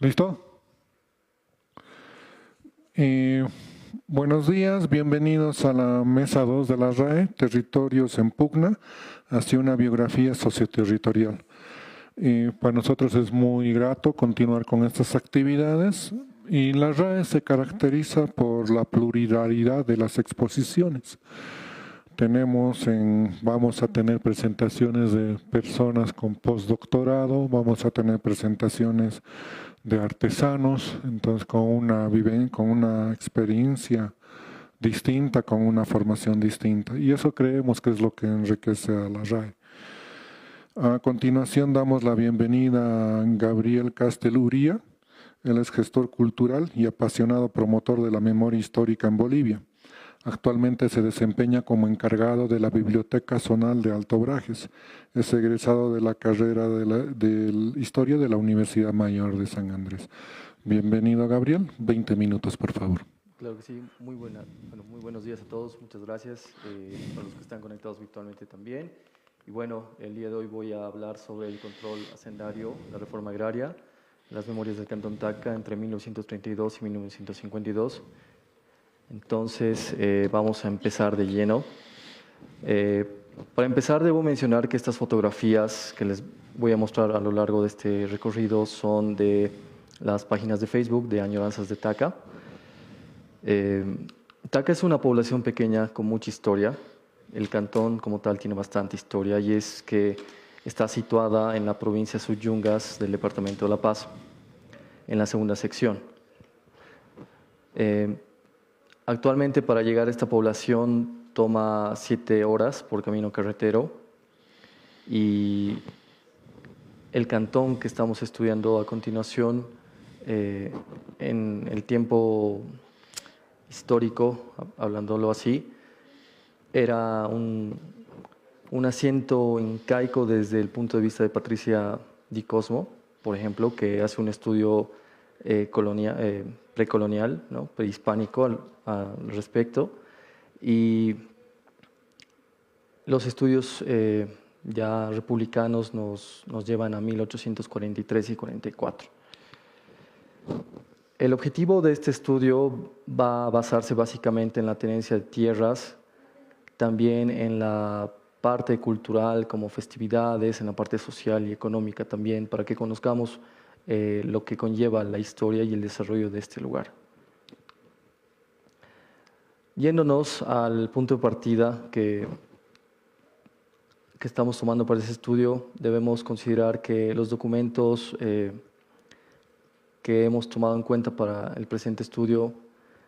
¿Listo? Buenos días, bienvenidos a la mesa 2 de la RAE, Territorios en Pugna, hacia una biografía socioterritorial. Para nosotros es muy grato continuar con estas actividades y la RAE se caracteriza por la pluralidad de las exposiciones. Vamos a tener presentaciones de personas con postdoctorado, vamos a tener presentaciones de artesanos, entonces con una experiencia distinta, con una formación distinta. Y eso creemos que es lo que enriquece a la RAE. A continuación damos la bienvenida a Gabriel Casteluría. Él es gestor cultural y apasionado promotor de la memoria histórica en Bolivia. Actualmente se desempeña como encargado de la Biblioteca Zonal de Alto Brajes. Es egresado de la carrera de Historia de la Universidad Mayor de San Andrés. Bienvenido, Gabriel. 20 minutos, por favor. Claro que sí. Muy buenos días a todos. Muchas gracias a los que están conectados virtualmente también. Y bueno, el día de hoy voy a hablar sobre el control hacendario, la reforma agraria, las memorias del Cantón Tacna entre 1932 y 1952. Entonces, vamos a empezar de lleno. Para empezar, debo mencionar que estas fotografías que les voy a mostrar a lo largo de este recorrido son de las páginas de Facebook de Añoranzas de Tacna. Tacna es una población pequeña con mucha historia. El cantón como tal tiene bastante historia y es que está situada en la provincia de Suyungas del departamento de La Paz, en la segunda sección. Actualmente para llegar a esta población toma 7 horas por camino carretero y el cantón que estamos estudiando a continuación en el tiempo histórico, hablándolo así, era un asiento incaico desde el punto de vista de Patricia Di Cosmo, por ejemplo, que hace un estudio precolonial, ¿no? Prehispánico al respecto, y los estudios ya republicanos nos llevan a 1843 y 44. El objetivo de este estudio va a basarse básicamente en la tenencia de tierras, también en la parte cultural como festividades, en la parte social y económica también, para que conozcamos lo que conlleva la historia y el desarrollo de este lugar. Yéndonos al punto de partida que estamos tomando para ese estudio, debemos considerar que los documentos que hemos tomado en cuenta para el presente estudio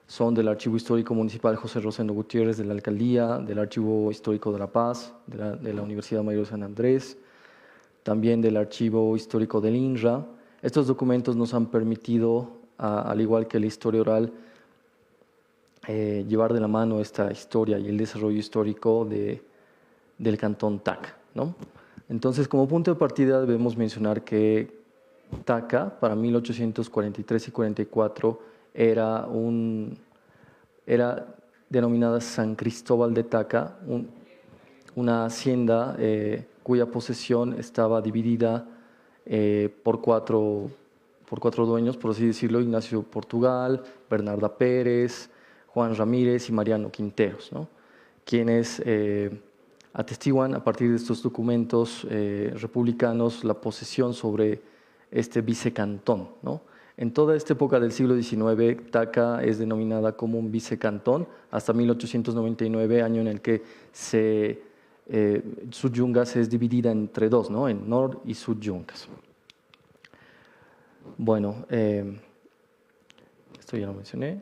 son del Archivo Histórico Municipal José Rosendo Gutiérrez de la Alcaldía, del Archivo Histórico de La Paz, de la Universidad Mayor de San Andrés, también del Archivo Histórico del INRA. Estos documentos nos han permitido, al igual que la historia oral, llevar de la mano esta historia y el desarrollo histórico del Cantón Tacna, ¿no? Entonces, como punto de partida debemos mencionar que Tacna, para 1843 y 44, era denominada San Cristóbal de Tacna, una hacienda cuya posesión estaba dividida por cuatro dueños, por así decirlo: Ignacio Portugal, Bernarda Pérez, Juan Ramírez y Mariano Quinteros, ¿no? Quienes atestiguan a partir de estos documentos republicanos la posesión sobre este vicecantón, ¿no? En toda esta época del siglo XIX, Tacna es denominada como un vicecantón hasta 1899, año en el que Suyungas es dividida entre dos, ¿no? En Nor y Suyungas. Bueno, esto ya lo mencioné.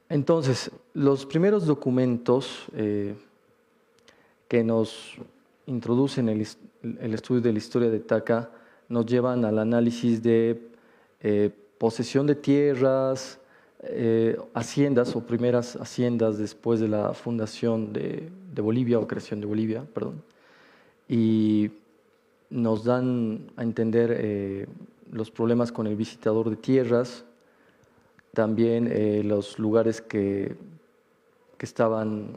Entonces, los primeros documentos que nos introducen el estudio de la historia de Tacna nos llevan al análisis de posesión de tierras, haciendas o primeras haciendas después de la fundación de Bolivia o creación de Bolivia, perdón, y nos dan a entender los problemas con el visitador de tierras, también los lugares que estaban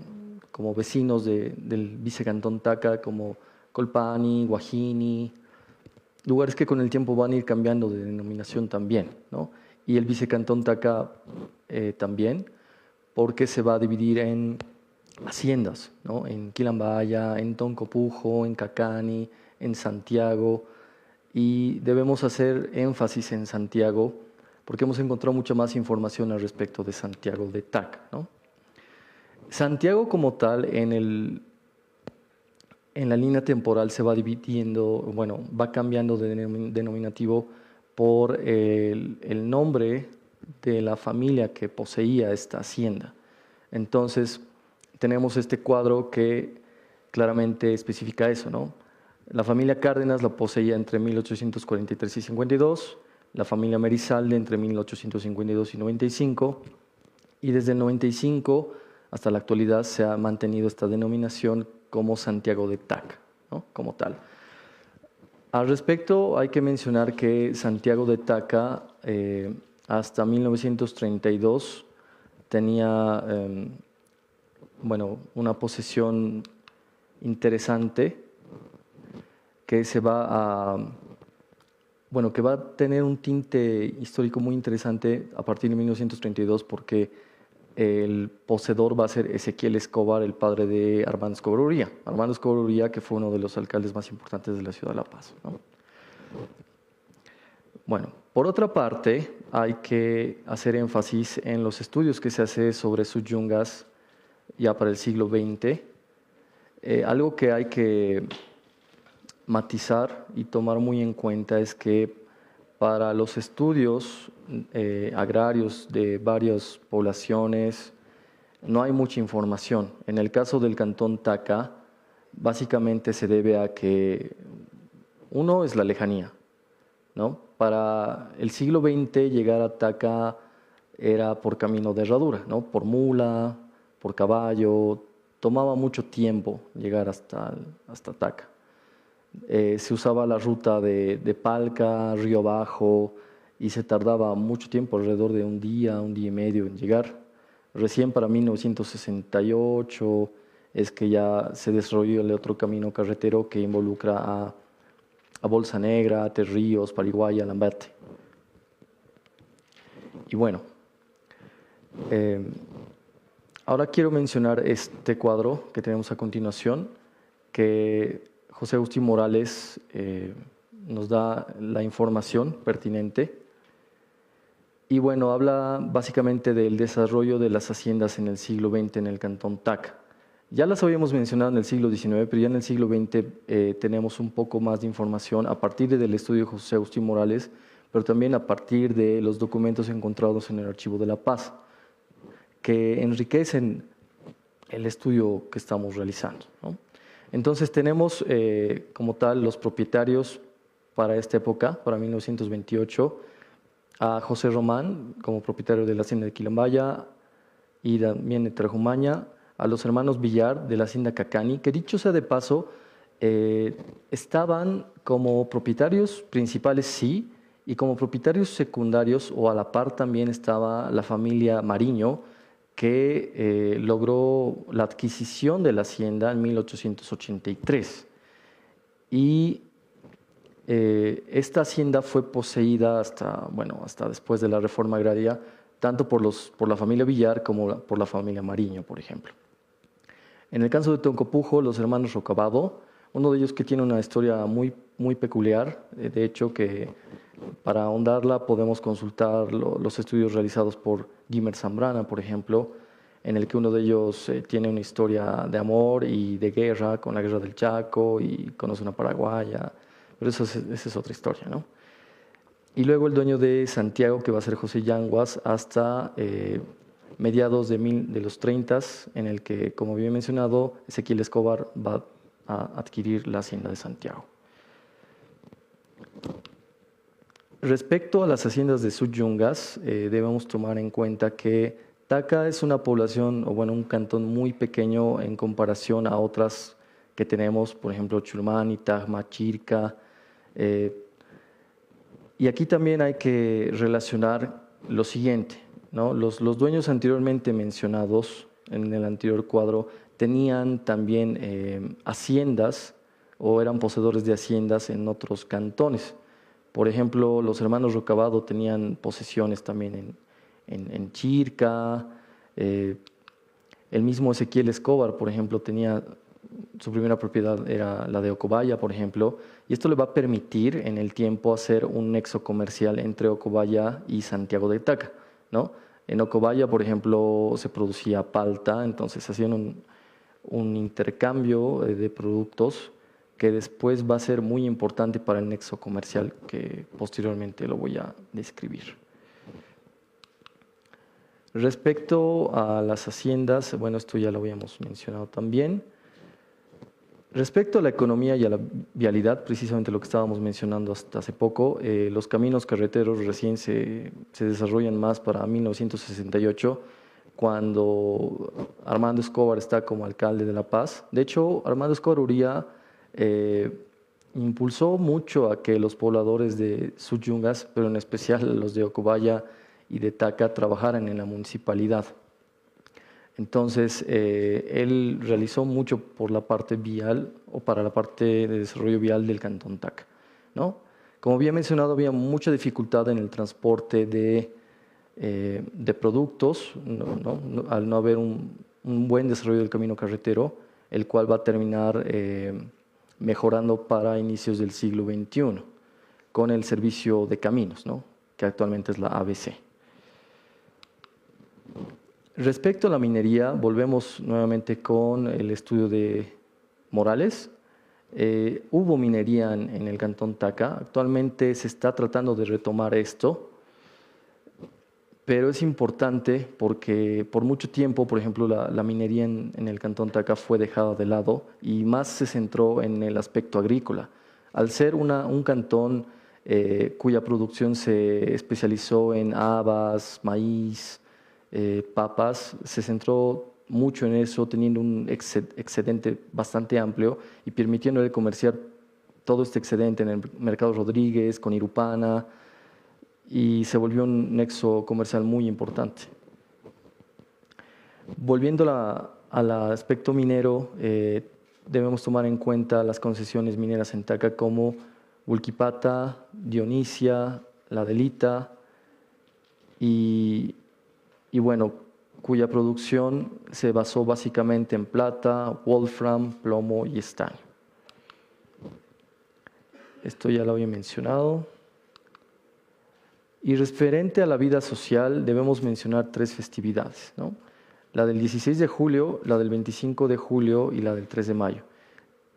como vecinos del vicecantón Tacna, como Colpani, Guajini, lugares que con el tiempo van a ir cambiando de denominación también, ¿no? Y el vicecantón Taca también, porque se va a dividir en haciendas, ¿no? En Quilambaya, en Toncopujo, en Cacani, en Santiago, y debemos hacer énfasis en Santiago porque hemos encontrado mucha más información al respecto de Santiago de Taca, ¿no? Santiago como tal en la línea temporal se va dividiendo, bueno, va cambiando de denominativo por el nombre de la familia que poseía esta hacienda. Entonces, tenemos este cuadro que claramente especifica eso, ¿no? La familia Cárdenas la poseía entre 1843 y 52, la familia Merizalde entre 1852 y 95, y desde el 95 hasta la actualidad se ha mantenido esta denominación como Santiago de Taca, ¿no? Como tal. Al respecto, hay que mencionar que Santiago de Taca hasta 1932 tenía bueno, una posesión interesante que se va a, bueno, que va a tener un tinte histórico muy interesante a partir de 1932 porque el poseedor va a ser Ezequiel Escobar, el padre de Armando Escobar Uría. Armando Escobar Uría, que fue uno de los alcaldes más importantes de la ciudad de La Paz, ¿no? Bueno, por otra parte, hay que hacer énfasis en los estudios que se hace sobre Suyungas ya para el siglo XX. Algo que hay que matizar y tomar muy en cuenta es que para los estudios agrarios de varias poblaciones no hay mucha información. En el caso del cantón Taca, básicamente se debe a que uno es la lejanía, ¿no? Para el siglo XX llegar a Taca era por camino de herradura, ¿no? Por mula, por caballo, tomaba mucho tiempo llegar hasta Taca. Se usaba la ruta de Palca, Río Bajo, y se tardaba mucho tiempo, alrededor de un día y medio en llegar. Recién para 1968 es que ya se desarrolló el otro camino carretero que involucra a Bolsa Negra, a Terríos, Pariguaya, Lambate. Y bueno, ahora quiero mencionar este cuadro que tenemos a continuación, que José Agustín Morales nos da la información pertinente. Y bueno, habla básicamente del desarrollo de las haciendas en el siglo XX en el cantón Taca. Ya las habíamos mencionado en el siglo XIX, pero ya en el siglo XX tenemos un poco más de información a partir del estudio de José Agustín Morales, pero también a partir de los documentos encontrados en el Archivo de La Paz, que enriquecen el estudio que estamos realizando, ¿no? Entonces tenemos como tal los propietarios para esta época, para 1928, a José Román como propietario de la hacienda de Quilambaya y también de Trajumaña, a los hermanos Villar de la hacienda Cacani, que dicho sea de paso, estaban como propietarios principales, sí, y como propietarios secundarios o a la par también estaba la familia Mariño, que logró la adquisición de la hacienda en 1883. Y esta hacienda fue poseída hasta después de la reforma agraria, tanto por la familia Villar como por la familia Mariño, por ejemplo. En el caso de Toncopujo, los hermanos Rocabado, uno de ellos que tiene una historia muy, muy peculiar, de hecho que para ahondarla podemos consultar los estudios realizados por Guimer Zambrana, por ejemplo, en el que uno de ellos tiene una historia de amor y de guerra con la guerra del Chaco y conoce una paraguaya, pero esa es otra historia, ¿no? Y luego el dueño de Santiago, que va a ser José Yanguas, hasta mediados de los 30, en el que, como bien mencionado, Ezequiel Escobar va a adquirir la hacienda de Santiago. Respecto a las haciendas de Suyungas, debemos tomar en cuenta que Taca es una población, o bueno, un cantón muy pequeño en comparación a otras que tenemos, por ejemplo, Chulmani, Tacna, Chirca. Y aquí también hay que relacionar lo siguiente, ¿no? Los dueños anteriormente mencionados en el anterior cuadro tenían también haciendas o eran poseedores de haciendas en otros cantones. Por ejemplo, los hermanos Rocabado tenían posesiones también en Chirca. El mismo Ezequiel Escobar, por ejemplo, tenía su primera propiedad era la de Ocobaya, por ejemplo, y esto le va a permitir en el tiempo hacer un nexo comercial entre Ocobaya y Santiago de Taca, ¿no? En Ocobaya, por ejemplo, se producía palta, entonces hacían un intercambio de productos que después va a ser muy importante para el nexo comercial, que posteriormente lo voy a describir. Respecto a las haciendas, bueno, esto ya lo habíamos mencionado también. Respecto a la economía y a la vialidad, precisamente lo que estábamos mencionando hasta hace poco, los caminos carreteros recién se desarrollan más para 1968, cuando Armando Escobar está como alcalde de La Paz. De hecho, Armando Escobar Uría impulsó mucho a que los pobladores de Suyungas, pero en especial los de Ocobaya y de Taca, trabajaran en la municipalidad. Entonces, él realizó mucho por la parte vial o para la parte de desarrollo vial del Cantón Taca, ¿no? Como había mencionado, había mucha dificultad en el transporte de productos, al no haber un buen desarrollo del camino carretero, el cual va a terminar mejorando para inicios del siglo XXI, con el servicio de caminos, ¿no? Que actualmente es la ABC. Respecto a la minería, volvemos nuevamente con el estudio de Morales. Hubo minería en el Cantón Taca. Actualmente se está tratando de retomar esto, pero es importante porque por mucho tiempo, por ejemplo, la minería en el Cantón Taca fue dejada de lado y más se centró en el aspecto agrícola. Al ser un cantón cuya producción se especializó en habas, maíz, papas, se centró mucho en eso, teniendo un excedente bastante amplio y permitiéndole comerciar todo este excedente en el Mercado Rodríguez, con Irupana, y se volvió un nexo comercial muy importante. Volviendo al aspecto minero, debemos tomar en cuenta las concesiones mineras en Taca como Hulquipata, Dionisia, La Delita y bueno, cuya producción se basó básicamente en plata, wolfram, plomo y estaño. Esto ya lo había mencionado. Y referente a la vida social, debemos mencionar 3 festividades, ¿no? La del 16 de julio, la del 25 de julio y la del 3 de mayo.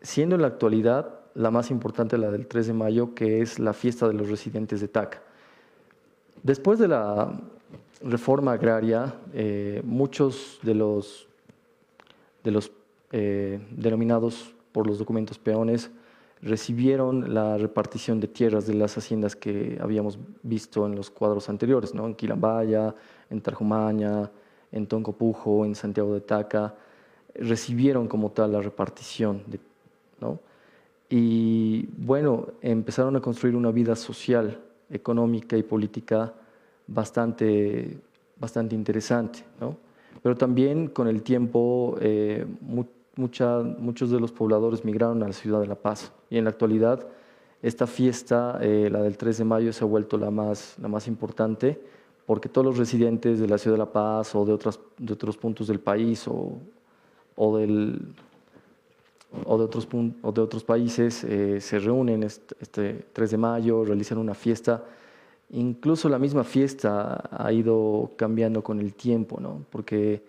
Siendo en la actualidad la más importante la del 3 de mayo, que es la fiesta de los residentes de Taca. Después de la reforma agraria, muchos de los denominados por los documentos peones recibieron la repartición de tierras de las haciendas que habíamos visto en los cuadros anteriores, ¿no? En Quilambaya, en Tarjumaña, en Toncopujo, en Santiago de Taca, recibieron como tal la repartición, ¿no? Y bueno, empezaron a construir una vida social, económica y política bastante interesante, ¿no? Pero también con el tiempo muchos de los pobladores migraron a la ciudad de La Paz y en la actualidad esta fiesta, la del 3 de mayo, se ha vuelto la más importante porque todos los residentes de la ciudad de La Paz o de otros puntos del país o de otros países se reúnen este 3 de mayo, realizan una fiesta. Incluso la misma fiesta ha ido cambiando con el tiempo, ¿no? Porque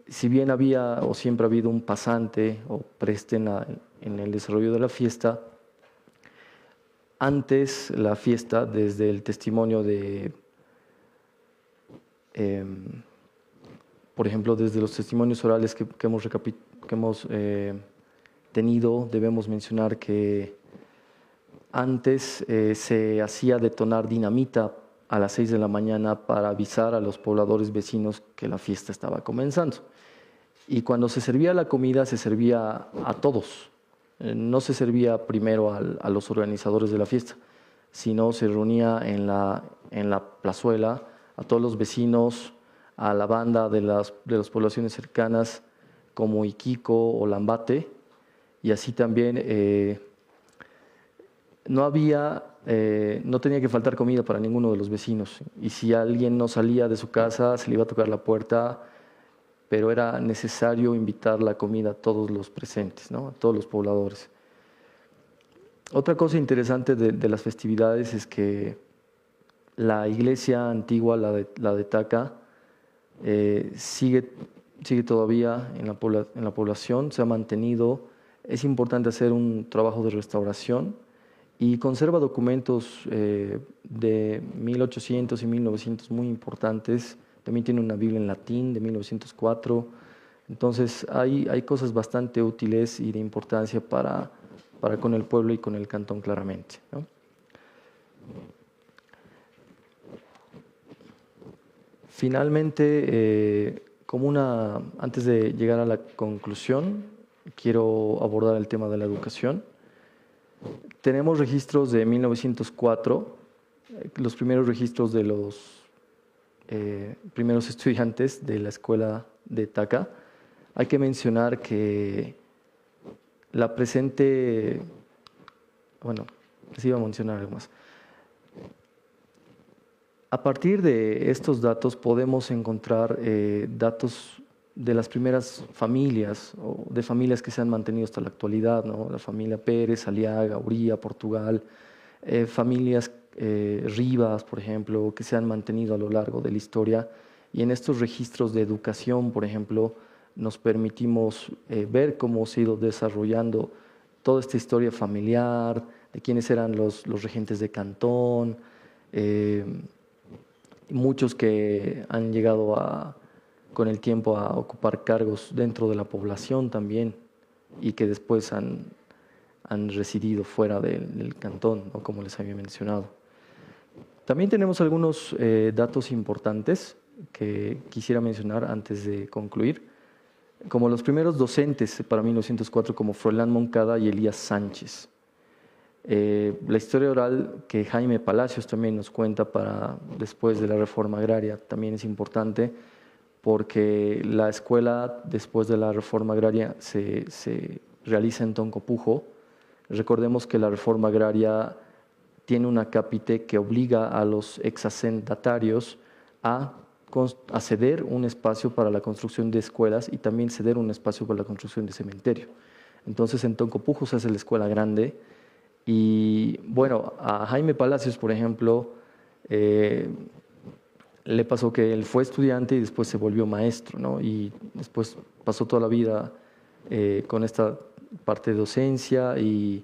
si bien había o siempre ha habido un pasante o preste en el desarrollo de la fiesta, antes la fiesta, desde el testimonio de, por ejemplo, desde los testimonios orales que hemos tenido, debemos mencionar que antes se hacía detonar dinamita a las 6 de la mañana para avisar a los pobladores vecinos que la fiesta estaba comenzando. Y cuando se servía la comida, se servía a todos. No se servía primero a los organizadores de la fiesta, sino se reunía en la plazuela a todos los vecinos, a la banda de las poblaciones cercanas como Iquico o Lambate, y así también no tenía que faltar comida para ninguno de los vecinos. Y si alguien no salía de su casa, se le iba a tocar la puerta, pero era necesario invitar la comida a todos los presentes, ¿no? A todos los pobladores. Otra cosa interesante de las festividades es que la iglesia antigua, la de Taca, sigue todavía en la población, se ha mantenido. Es importante hacer un trabajo de restauración y conserva documentos de 1800 y 1900 muy importantes. También tiene una Biblia en latín de 1904. Entonces hay cosas bastante útiles y de importancia para con el pueblo y con el cantón claramente, ¿no? Finalmente, antes de llegar a la conclusión, quiero abordar el tema de la educación. Tenemos registros de 1904, los primeros registros de los primeros estudiantes de la escuela de Taca. Hay que mencionar que la presente, bueno, les iba a mencionar algo más. A partir de estos datos podemos encontrar datos de las primeras familias o de familias que se han mantenido hasta la actualidad, ¿no? La familia Pérez, Aliaga, Uría, Portugal, familias Rivas, por ejemplo, que se han mantenido a lo largo de la historia. Y en estos registros de educación, por ejemplo, nos permitimos ver cómo se ha ido desarrollando toda esta historia familiar, de quiénes eran los regentes de cantón, muchos que han llegado con el tiempo a ocupar cargos dentro de la población también y que después han residido fuera del cantón, ¿no? Como les había mencionado. También tenemos algunos datos importantes que quisiera mencionar antes de concluir, como los primeros docentes para 1904 como Froilán Moncada y Elías Sánchez. La historia oral que Jaime Palacios también nos cuenta para después de la reforma agraria también es importante porque la escuela después de la reforma agraria se realiza en Toncopujo. Recordemos que la reforma agraria tiene una capite que obliga a los exacendatarios a ceder un espacio para la construcción de escuelas y también ceder un espacio para la construcción de cementerio. Entonces en Toncopujo se hace la escuela grande. Y bueno, a Jaime Palacios, por ejemplo, le pasó que él fue estudiante y después se volvió maestro, ¿no? Y después pasó toda la vida con esta parte de docencia y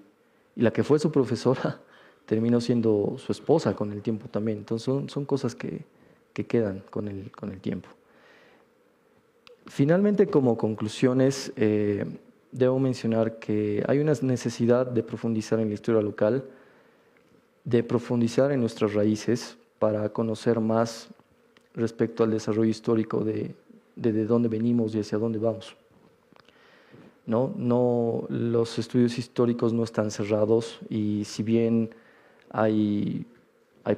la que fue su profesora terminó siendo su esposa con el tiempo también. Entonces son cosas que quedan con el tiempo. Finalmente, como conclusiones, debo mencionar que hay una necesidad de profundizar en la historia local, de profundizar en nuestras raíces para conocer más respecto al desarrollo histórico de dónde venimos y hacia dónde vamos. No, los estudios históricos no están cerrados y si bien hay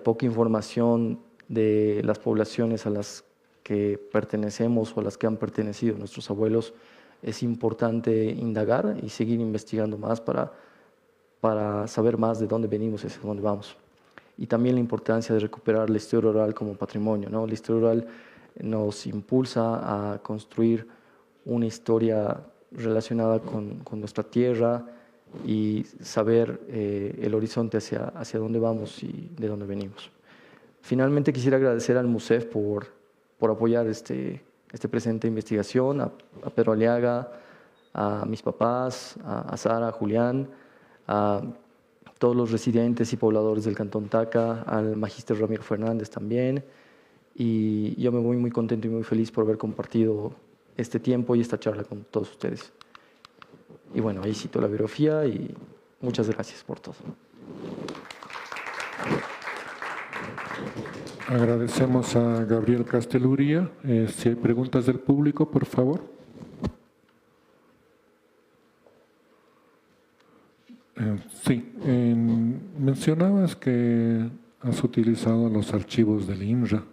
poca información de las poblaciones a las que pertenecemos o a las que han pertenecido nuestros abuelos, es importante indagar y seguir investigando más para saber más de dónde venimos y hacia dónde vamos. Y también la importancia de recuperar la historia oral como patrimonio, ¿no? La historia oral nos impulsa a construir una historia relacionada con nuestra tierra y saber el horizonte hacia dónde vamos y de dónde venimos. Finalmente quisiera agradecer al MUSEF por apoyar este presente investigación, a Pedro Aliaga, a mis papás, a Sara, a Julián, a todos los residentes y pobladores del Cantón Taca, al magíster Ramiro Fernández también. Y yo me voy muy contento y muy feliz por haber compartido este tiempo y esta charla con todos ustedes. Y bueno, ahí cito la biografía y muchas gracias por todo. Agradecemos a Gabriel Casteluría. Si hay preguntas del público, por favor. Sí, mencionabas que has utilizado los archivos del INRA,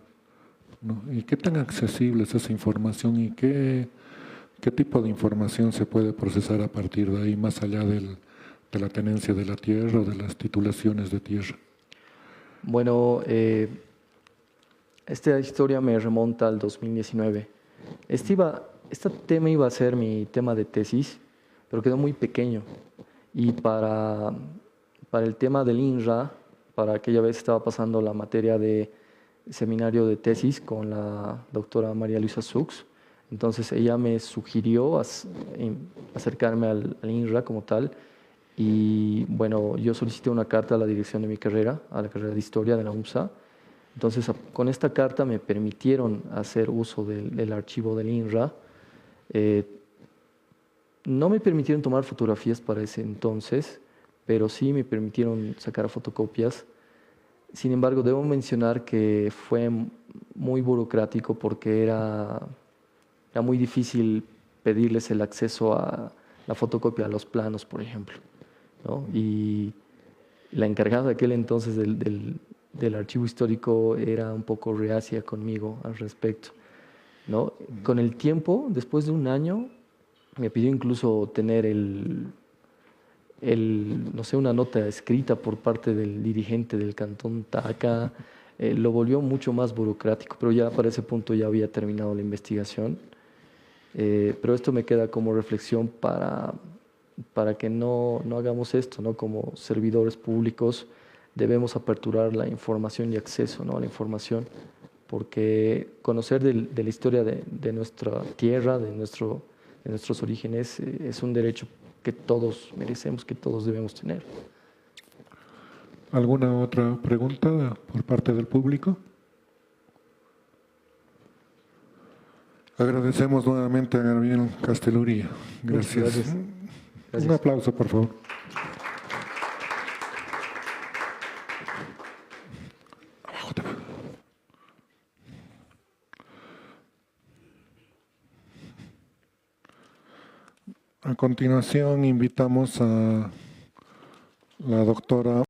¿no? ¿Y qué tan accesible es esa información y qué ¿Qué tipo de información se puede procesar a partir de ahí, más allá de la tenencia de la tierra o de las titulaciones de tierra? Bueno, esta historia me remonta al 2019. Este tema iba a ser mi tema de tesis, pero quedó muy pequeño. Y para el tema del INRA, para aquella vez estaba pasando la materia de seminario de tesis con la doctora María Luisa Sux. Entonces ella me sugirió acercarme al INRA como tal. Y bueno, yo solicité una carta a la dirección de mi carrera, a la carrera de Historia de la UMSA. Entonces, con esta carta me permitieron hacer uso del archivo del INRA. No me permitieron tomar fotografías para ese entonces, pero sí me permitieron sacar fotocopias. Sin embargo, debo mencionar que fue muy burocrático porque era muy difícil pedirles el acceso a la fotocopia a los planos, por ejemplo, ¿no? Y la encargada de aquel entonces del archivo histórico era un poco reacia conmigo al respecto, ¿no? Con el tiempo, después de un año, me pidió incluso tener no sé, una nota escrita por parte del dirigente del Cantón Taca. Lo volvió mucho más burocrático, pero ya para ese punto ya había terminado la investigación. Pero esto me queda como reflexión para que no hagamos esto, ¿no? Como servidores públicos debemos aperturar la información y acceso, ¿no?, a la información, porque conocer de la historia de nuestra tierra, de nuestros orígenes, es un derecho que todos merecemos, que todos debemos tener. ¿Alguna otra pregunta por parte del público? Agradecemos nuevamente a Gabriel Casteluría. Gracias. Gracias. Un aplauso, por favor. A continuación, invitamos a la doctora